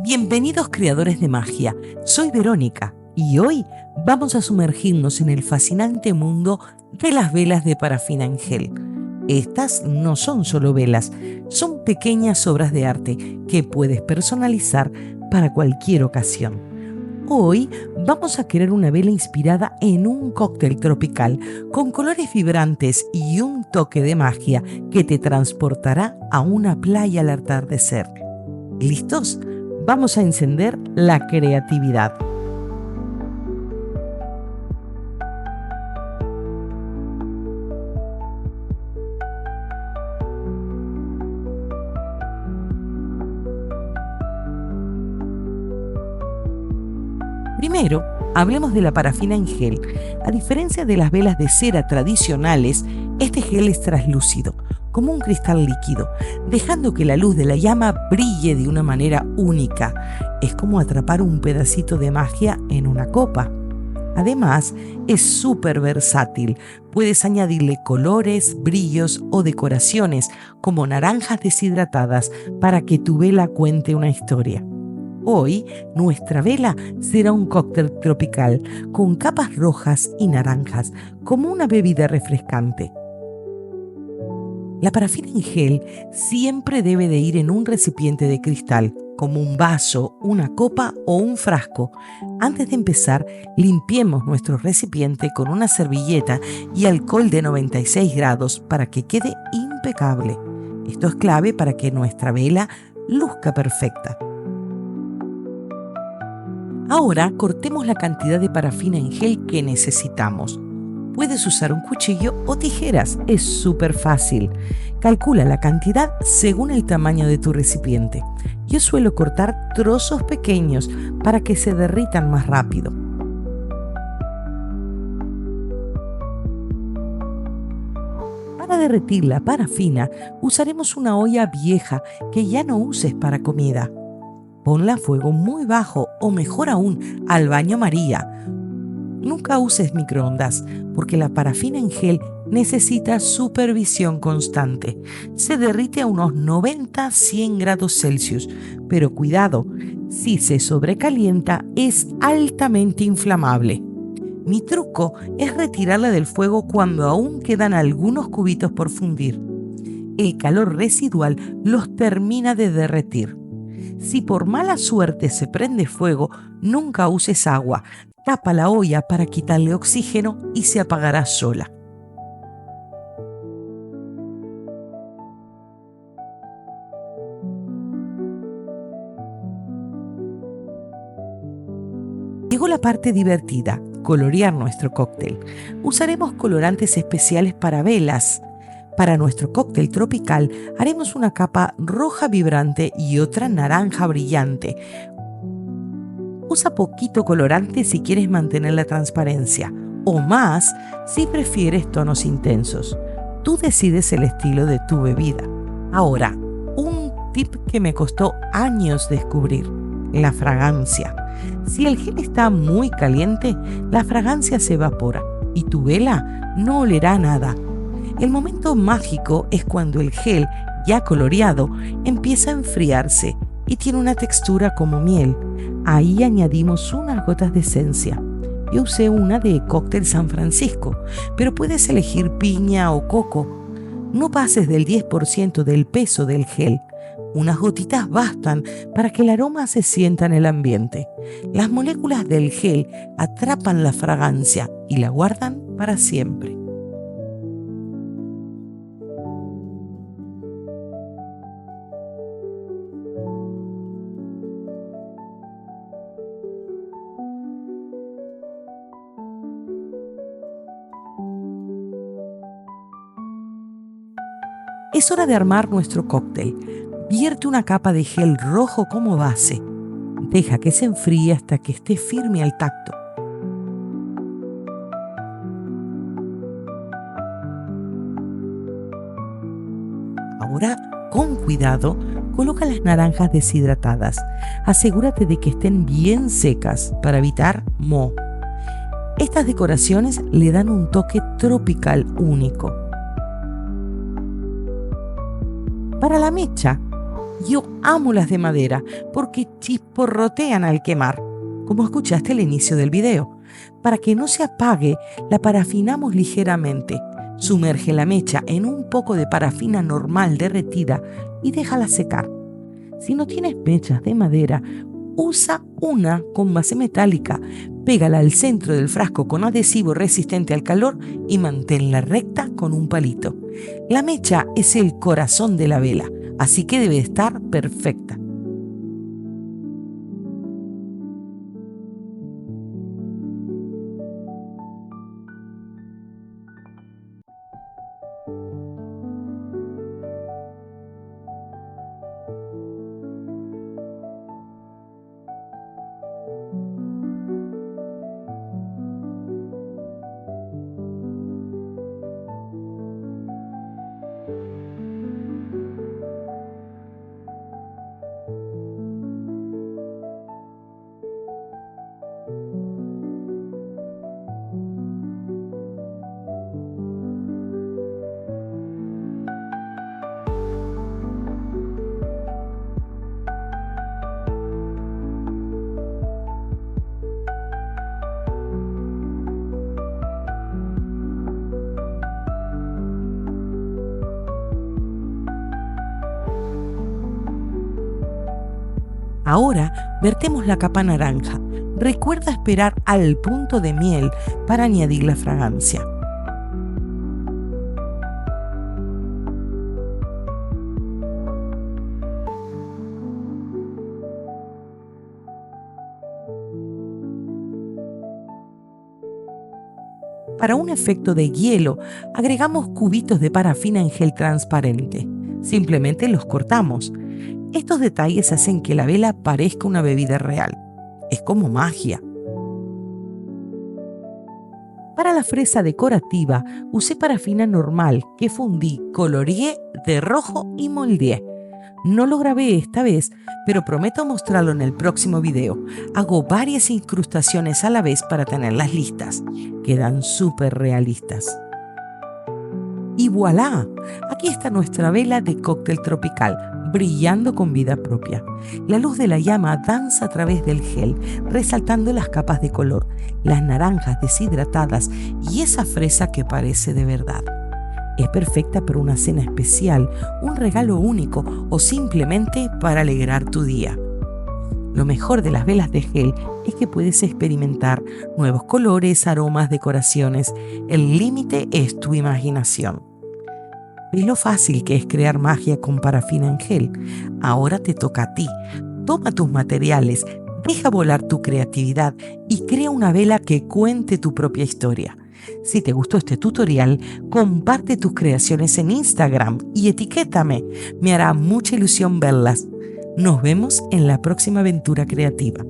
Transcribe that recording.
Bienvenidos creadores de magia, soy Verónica y hoy vamos a sumergirnos en el fascinante mundo de las velas de parafina en gel. Estas no son solo velas, son pequeñas obras de arte que puedes personalizar para cualquier ocasión. Hoy vamos a crear una vela inspirada en un cóctel tropical con colores vibrantes y un toque de magia que te transportará a una playa al atardecer. ¿Listos? Vamos a encender la creatividad. Primero, hablemos de la parafina en gel. A diferencia de las velas de cera tradicionales, este gel es translúcido, como un cristal líquido, dejando que la luz de la llama brille de una manera única. Es como atrapar un pedacito de magia en una copa. Además, es súper versátil. Puedes añadirle colores, brillos o decoraciones, como naranjas deshidratadas, para que tu vela cuente una historia. Hoy, nuestra vela será un cóctel tropical con capas rojas y naranjas, como una bebida refrescante. La parafina en gel siempre debe de ir en un recipiente de cristal, como un vaso, una copa o un frasco. Antes de empezar, limpiemos nuestro recipiente con una servilleta y alcohol de 96 grados para que quede impecable. Esto es clave para que nuestra vela luzca perfecta. Ahora cortemos la cantidad de parafina en gel que necesitamos. Puedes usar un cuchillo o tijeras, es súper fácil. Calcula la cantidad según el tamaño de tu recipiente. Yo suelo cortar trozos pequeños para que se derritan más rápido. Para derretir la parafina, usaremos una olla vieja que ya no uses para comida. Ponla a fuego muy bajo o mejor aún, al baño María. Nunca uses microondas porque la parafina en gel necesita supervisión constante. Se derrite a unos 90-100 grados Celsius, pero cuidado, si se sobrecalienta es altamente inflamable. Mi truco es retirarla del fuego cuando aún quedan algunos cubitos por fundir. El calor residual los termina de derretir. Si por mala suerte se prende fuego, nunca uses agua. Tapa la olla para quitarle oxígeno y se apagará sola. Llegó la parte divertida, colorear nuestro cóctel. Usaremos colorantes especiales para velas. Para nuestro cóctel tropical haremos una capa roja vibrante y otra naranja brillante. Usa poquito colorante si quieres mantener la transparencia, o más si prefieres tonos intensos. Tú decides el estilo de tu bebida. Ahora, un tip que me costó años descubrir: la fragancia. Si el gel está muy caliente, la fragancia se evapora y tu vela no olerá a nada. El momento mágico es cuando el gel, ya coloreado, empieza a enfriarse y tiene una textura como miel. Ahí añadimos unas gotas de esencia. Yo usé una de cóctel San Francisco, pero puedes elegir piña o coco. No pases del 10% del peso del gel. Unas gotitas bastan para que el aroma se sienta en el ambiente. Las moléculas del gel atrapan la fragancia y la guardan para siempre. Es hora de armar nuestro cóctel. Vierte una capa de gel rojo como base. Deja que se enfríe hasta que esté firme al tacto. Ahora, con cuidado, coloca las naranjas deshidratadas. Asegúrate de que estén bien secas para evitar moho. Estas decoraciones le dan un toque tropical único. Para la mecha, yo amo las de madera porque chisporrotean al quemar, como escuchaste al inicio del video. Para que no se apague, la parafinamos ligeramente. Sumerge la mecha en un poco de parafina normal derretida y déjala secar. Si no tienes mechas de madera, usa una con base metálica. Pégala al centro del frasco con adhesivo resistente al calor y manténla recta con un palito. La mecha es el corazón de la vela, así que debe estar perfecta. Ahora vertemos la capa naranja. Recuerda esperar al punto de miel para añadir la fragancia. Para un efecto de hielo, agregamos cubitos de parafina en gel transparente. Simplemente los cortamos. Estos detalles hacen que la vela parezca una bebida real. Es como magia. Para la fresa decorativa, usé parafina normal que fundí, coloreé de rojo y moldeé. No lo grabé esta vez, pero prometo mostrarlo en el próximo video. Hago varias incrustaciones a la vez para tenerlas listas. Quedan súper realistas. Y voilà, aquí está nuestra vela de cóctel tropical, brillando con vida propia. La luz de la llama danza a través del gel, resaltando las capas de color, las naranjas deshidratadas y esa fresa que parece de verdad. Es perfecta para una cena especial, un regalo único o simplemente para alegrar tu día. Lo mejor de las velas de gel es que puedes experimentar nuevos colores, aromas, decoraciones. El límite es tu imaginación. ¿Ves lo fácil que es crear magia con parafina en gel? Ahora te toca a ti. Toma tus materiales, deja volar tu creatividad y crea una vela que cuente tu propia historia. Si te gustó este tutorial, comparte tus creaciones en Instagram y etiquétame. Me hará mucha ilusión verlas. Nos vemos en la próxima aventura creativa.